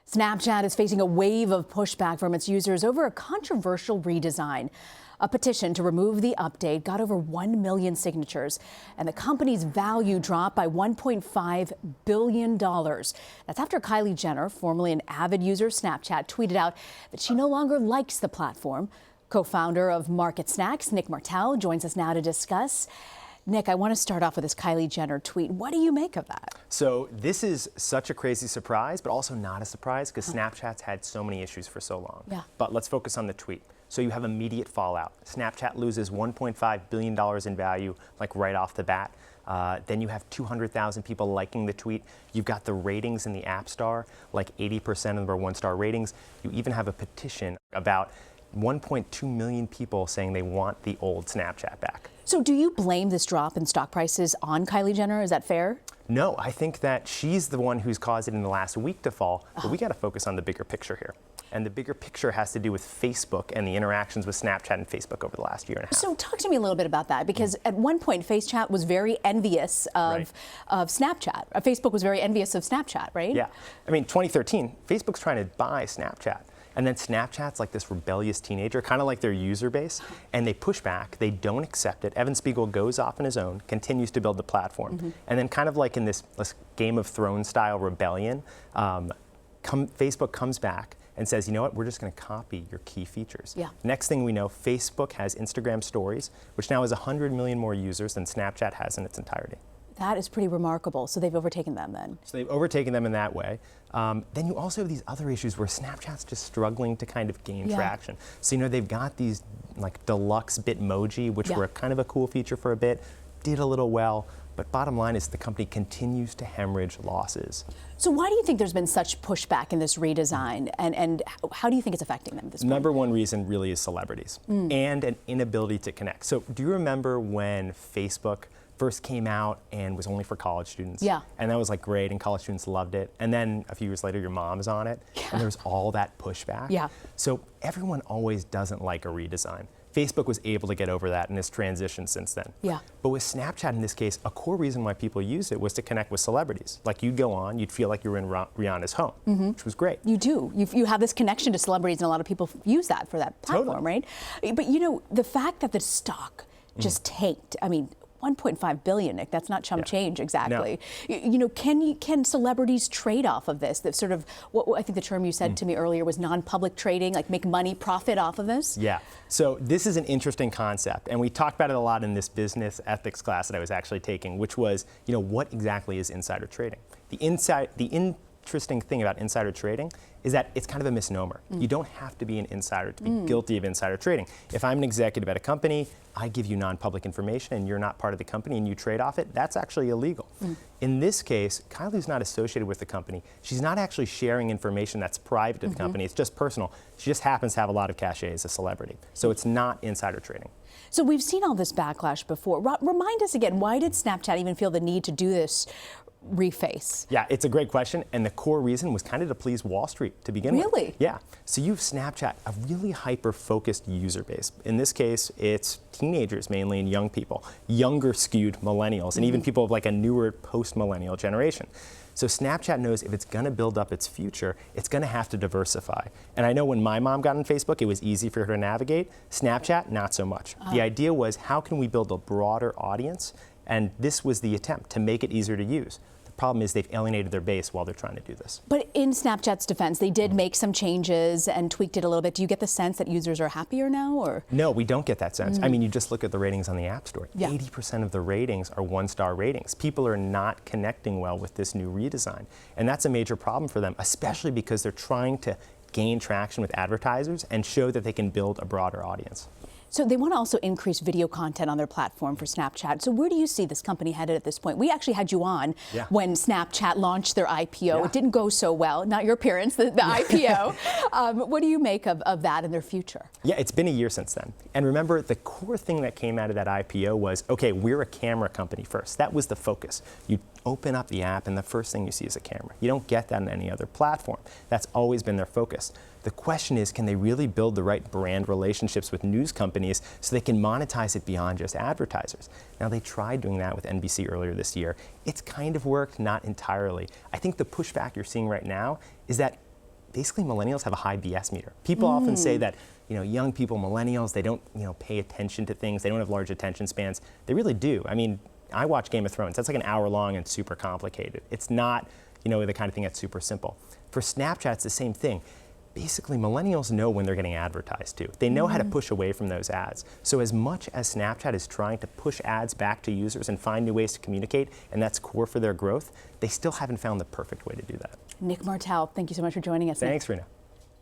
Snapchat is facing a wave of pushback from its users over a controversial redesign. A petition to remove the update got over 1 million signatures, and the company's value dropped by $1.5 billion. That's after Kylie Jenner, formerly an avid user of Snapchat, tweeted out that she no longer likes the platform. Co-founder of Market Snacks, Nick Martell, joins us now to discuss. Nick, I want to start off with this Kylie Jenner tweet. What do you make of that? So this is such a crazy surprise, but also not a surprise because Snapchat's had so many issues for so long. Yeah. But let's focus on the tweet. So you have immediate fallout. Snapchat loses $1.5 billion in value, like right off the bat. Then you have 200,000 people liking the tweet. You've got the ratings in the App Store, like 80% of them are one-star ratings. You even have a petition about 1.2 million people saying they want the old Snapchat back. So do you blame this drop in stock prices on Kylie Jenner? Is that fair? No, I think that she's the one who's caused it in the last week to fall, but we got to focus on the bigger picture here. And the bigger picture has to do with Facebook and the interactions with Snapchat and Facebook over the last year and a half. So talk to me a little bit about that, because at one point FaceChat was very envious of Snapchat. Facebook was very envious of Snapchat, right? Yeah. I mean, 2013, Facebook's trying to buy Snapchat. And then Snapchat's like this rebellious teenager, kind of like their user base, and they push back, they don't accept it. Evan Spiegel goes off on his own, continues to build the platform. And then kind of like in this Game of Thrones style rebellion, Facebook comes back and says, you know what, we're just gonna copy your key features. Yeah. Next thing we know, Facebook has Instagram Stories, which now has 100 million more users than Snapchat has in its entirety. That is pretty remarkable. So they've overtaken them then. So they've overtaken them in that way. Then you also have these other issues where Snapchat's just struggling to kind of gain traction. So, you know, they've got these like deluxe Bitmoji, which were kind of a cool feature for a bit, did a little well, but bottom line is the company continues to hemorrhage losses. So why do you think there's been such pushback in this redesign, and how do you think it's affecting them at this point? Number one reason really is celebrities and an inability to connect. So do you remember when Facebook first came out and was only for college students? Yeah. And that was like great, and college students loved it. And then a few years later, your mom's on it, and there's all that pushback. Yeah. So everyone always doesn't like a redesign. Facebook was able to get over that in this transition since then. Yeah. But with Snapchat in this case, a core reason why people used it was to connect with celebrities. Like you'd go on, you'd feel like you were in Rihanna's home, which was great. You do. You have this connection to celebrities, and a lot of people use that for that platform, right? But you know, the fact that the stock just tanked, I mean, 1.5 billion, Nick, that's not chump change exactly. No. You know, can celebrities trade off of this? That sort of, what I think the term you said to me earlier was non-public trading, like make money, profit off of this? Yeah. So this is an interesting concept, and we talked about it a lot in this business ethics class that I was actually taking, which was, you know, what exactly is insider trading? The interesting thing about insider trading is that it's kind of a misnomer. You don't have to be an insider to be guilty of insider trading. If I'm an executive at a company, I give you non-public information and you're not part of the company and you trade off it, that's actually illegal. In this case, Kylie's not associated with the company. She's not actually sharing information that's private to the company, it's just personal. She just happens to have a lot of cachet as a celebrity. So it's not insider trading. So we've seen all this backlash before. Remind us again, why did Snapchat even feel the need to do this reface? Yeah, it's a great question, and the core reason was kind of to please Wall Street to begin with. Really? Yeah. So you have Snapchat, a really hyper-focused user base. In this case, it's teenagers mainly and young people, younger skewed millennials, and even people of like a newer post-millennial generation. So Snapchat knows if it's going to build up its future, it's going to have to diversify. And I know when my mom got on Facebook, it was easy for her to navigate. Snapchat, not so much. The idea was, how can we build a broader audience? And this was the attempt, to make it easier to use. The problem is they've alienated their base while they're trying to do this. But in Snapchat's defense, they did make some changes and tweaked it a little bit. Do you get the sense that users are happier now, or? No, we don't get that sense. I mean, you just look at the ratings on the App Store. Yeah. 80% of the ratings are one-star ratings. People are not connecting well with this new redesign. And that's a major problem for them, especially because they're trying to gain traction with advertisers and show that they can build a broader audience. So they want to also increase video content on their platform for Snapchat. So where do you see this company headed at this point? We actually had you on when Snapchat launched their IPO. It didn't go so well. Not your appearance, the IPO. What do you make of that in their future? Yeah, it's been a year since then. And remember, the core thing that came out of that IPO was, okay, we're a camera company first. That was the focus. You open up the app and the first thing you see is a camera. You don't get that on any other platform. That's always been their focus. The question is, can they really build the right brand relationships with news companies so they can monetize it beyond just advertisers? Now, they tried doing that with NBC earlier this year. It's kind of worked, not entirely. I think the pushback you're seeing right now is that basically millennials have a high BS meter. People often say that young people, millennials, they don't pay attention to things. They don't have large attention spans. They really do. I mean, I watch Game of Thrones. That's like an hour long and super complicated. It's not the kind of thing that's super simple. For Snapchat, it's the same thing. Basically, millennials know when they're getting advertised to. They know how to push away from those ads. So as much as Snapchat is trying to push ads back to users and find new ways to communicate, and that's core for their growth, they still haven't found the perfect way to do that. Nick Martell, thank you so much for joining us. Thanks, Rena.